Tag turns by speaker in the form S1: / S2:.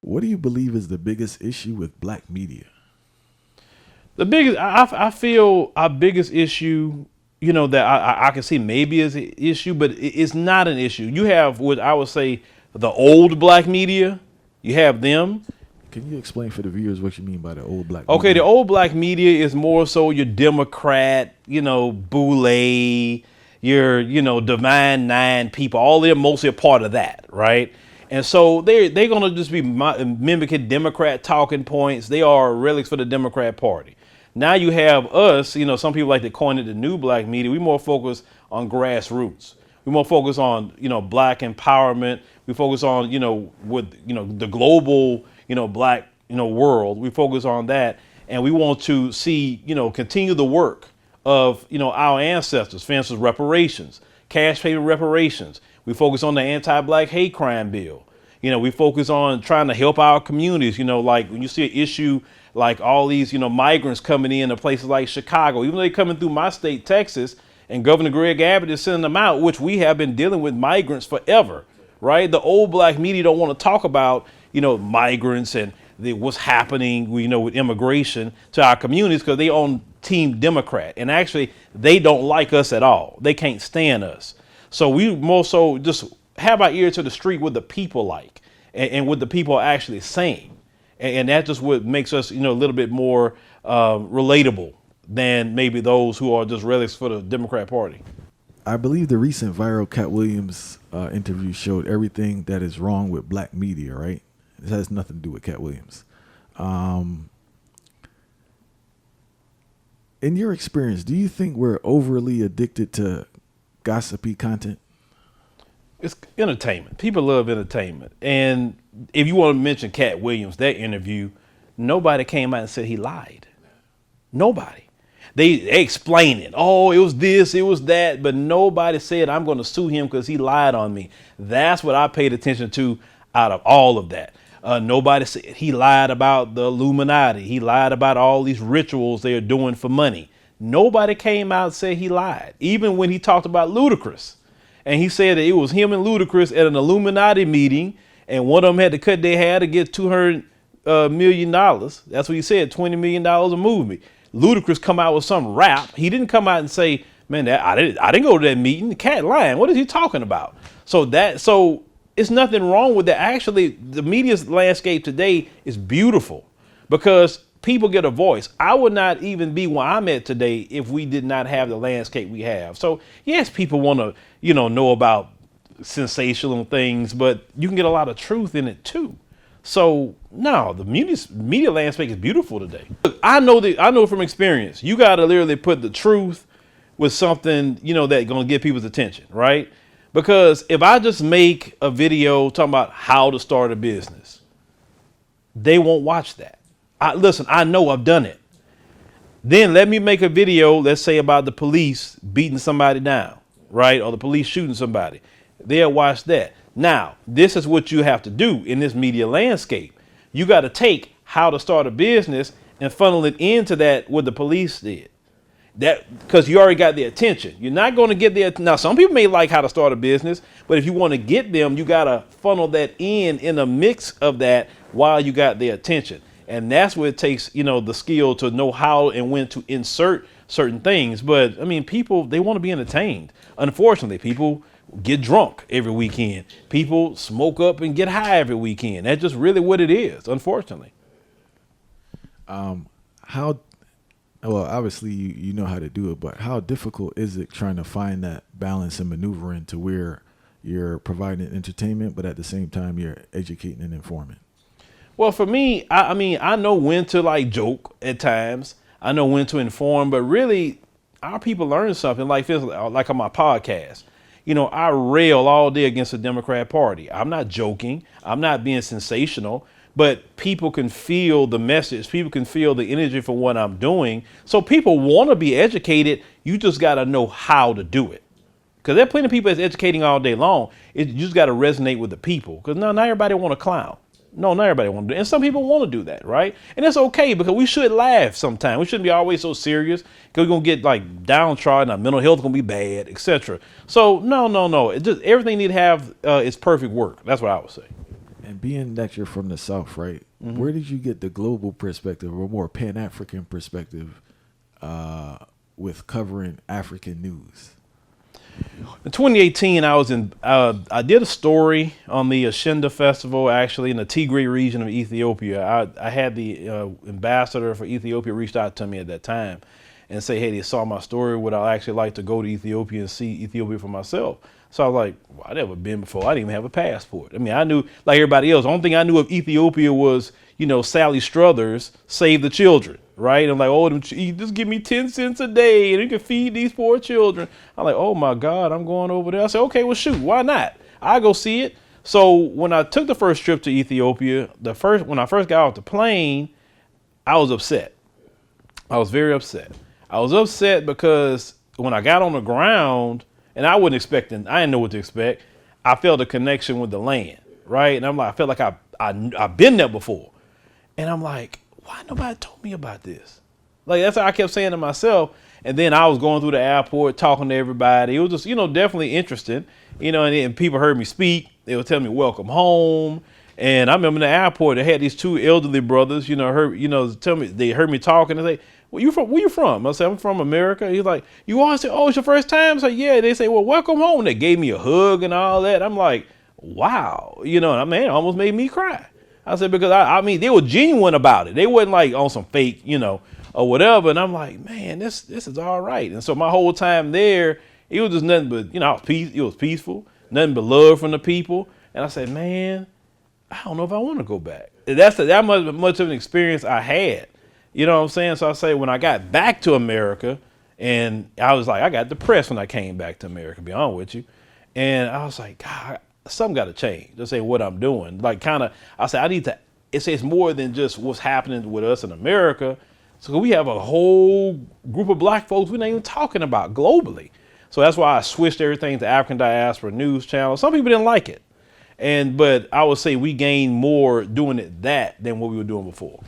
S1: What do you believe is the biggest issue with black media?
S2: The biggest, I feel our biggest issue, that I can see maybe is an issue, but it's not an issue. You have what I would say the old black media. You have them.
S1: Can you explain for the viewers what you mean by the old black
S2: Okay,
S1: media?
S2: the old black media is more so your Democrat, Boule, your, Divine Nine people. All they're mostly a part of that, right? And so they're going to just be mimicking Democrat talking points. They are relics for the Democrat Party. Now you have us, some people like to coin it the new black media. We more focus on grassroots. We more focus on, black empowerment. We focus on, with, the global, black, world. We focus on that. And we want to see, continue the work of, our ancestors, for instance, reparations, cash payment reparations. We focus on the anti-black hate crime bill. We focus on trying to help our communities, like when you see an issue like all these, migrants coming into places like Chicago, even though they're coming through my state, Texas, and Governor Greg Abbott is sending them out, which we have been dealing with migrants forever, right? The old black media don't want to talk about, migrants and what's happening, with immigration to our communities because they on Team Democrat. And actually, they don't like us at all. They can't stand us. So we more so just have our ear to the street what the people like and what the people are actually saying. And that's just what makes us, a little bit more relatable than maybe those who are just relics for the Democrat Party.
S1: I believe the recent viral Cat Williams interview showed everything that is wrong with black media, right? It has nothing to do with Cat Williams. In your experience, do you think we're overly addicted to gossipy content?
S2: It's entertainment. People love entertainment. And if you want to mention Cat Williams, that interview, nobody came out and said he lied. Nobody. They explain it. Oh, it was this, it was that. But nobody said, I'm going to sue him because he lied on me. That's what I paid attention to out of all of that. Nobody said he lied about the Illuminati. He lied about all these rituals they are doing for money. Nobody came out and said he lied. Even when he talked about Ludacris. And he said that it was him and Ludacris at an Illuminati meeting, and one of them had to cut their hair to get $200 million. That's what he said, $20 million a movie. Ludacris come out with some rap. He didn't come out and say, man, I didn't go to that meeting. The cat lying. What is he talking about? So it's nothing wrong with that. Actually, the media's landscape today is beautiful because people get a voice. I would not even be where I'm at today if we did not have the landscape we have. So yes, people want to, know about sensational things, but you can get a lot of truth in it too. So no, the media landscape is beautiful today. Look, I know from experience, you got to literally put the truth with something, that's going to get people's attention, right? Because if I just make a video talking about how to start a business, they won't watch that. Listen, I know I've done it. Then let me make a video, let's say about the police beating somebody down, right? Or the police shooting somebody. They'll watch that. Now, this is what you have to do in this media landscape. You got to take how to start a business and funnel it into that what the police did. That because you already got their attention. You're not going to get their. Now, some people may like how to start a business, but if you want to get them, you got to funnel that in a mix of that while you got their attention. And that's what it takes, the skill to know how and when to insert certain things. But I mean, people, they want to be entertained. Unfortunately, people get drunk every weekend. People smoke up and get high every weekend. That's just really what it is, unfortunately.
S1: Well, obviously you know how to do it, but how difficult is it trying to find that balance and maneuvering to where you're providing entertainment, but at the same time you're educating and informing?
S2: Well, for me, I know when to joke at times. I know when to inform, but really our people learn something like on my podcast. I rail all day against the Democrat Party. I'm not joking. I'm not being sensational, but people can feel the message. People can feel the energy for what I'm doing. So people want to be educated. You just got to know how to do it. Because there are plenty of people that's educating all day long. You just got to resonate with the people. Because not everybody want to clown. No, not everybody want to do it. And some people want to do that, right? And that's okay because we should laugh sometimes. We shouldn't be always so serious because we're going to get downtrodden. Our mental health is going to be bad, etc. So no. Everything need to have its perfect work. That's what I would say.
S1: And being that you're from the South, right? Where did you get the global perspective or more Pan-African perspective with covering African news?
S2: In 2018, I did a story on the Ashinda Festival, actually in the Tigray region of Ethiopia. I had the ambassador for Ethiopia reached out to me at that time and say, hey, they saw my story. Would I actually like to go to Ethiopia and see Ethiopia for myself? So I was like, well, I'd never been before. I didn't even have a passport. I mean, I knew, like everybody else, the only thing I knew of Ethiopia was, Sally Struthers, Save the Children, right? I'm like, oh, just give me 10 cents a day and you can feed these poor children. I'm like, oh my God, I'm going over there. I said, okay, well, shoot, why not? I'll go see it. So when I took the first trip to Ethiopia, when I first got off the plane, I was upset. I was very upset. I was upset because when I got on the ground, and I didn't know what to expect. I felt a connection with the land, right? And I'm like, I felt like I've been there before. And I'm like, why nobody told me about this? Like, that's what I kept saying to myself. And then I was going through the airport, talking to everybody. It was just, definitely interesting, and people heard me speak. They would tell me, welcome home. And I remember in the airport, they had these two elderly brothers, tell me, they heard me talking and say, where you from? I said, I'm from America. He's like, you always say, oh, it's your first time? I said, yeah. They say, well, welcome home. They gave me a hug and all that. I'm like, wow. It almost made me cry. I said, because I mean, they were genuine about it. They wasn't like on some fake, or whatever. And I'm like, man, this is all right. And so my whole time there, it was just nothing but, it was peaceful, nothing but love from the people. And I said, man, I don't know if I want to go back. That's that much of an experience I had. You know what I'm saying? So I say when I got back to America, and I was like, I got depressed when I came back to America, to be honest with you. And I was like, God, something got to change. To say what I'm doing. Like I said, it's more than just what's happening with us in America. So we have a whole group of black folks we're not even talking about globally. So that's why I switched everything to African Diaspora News Channel. Some people didn't like it. But I would say we gained more doing it than what we were doing before.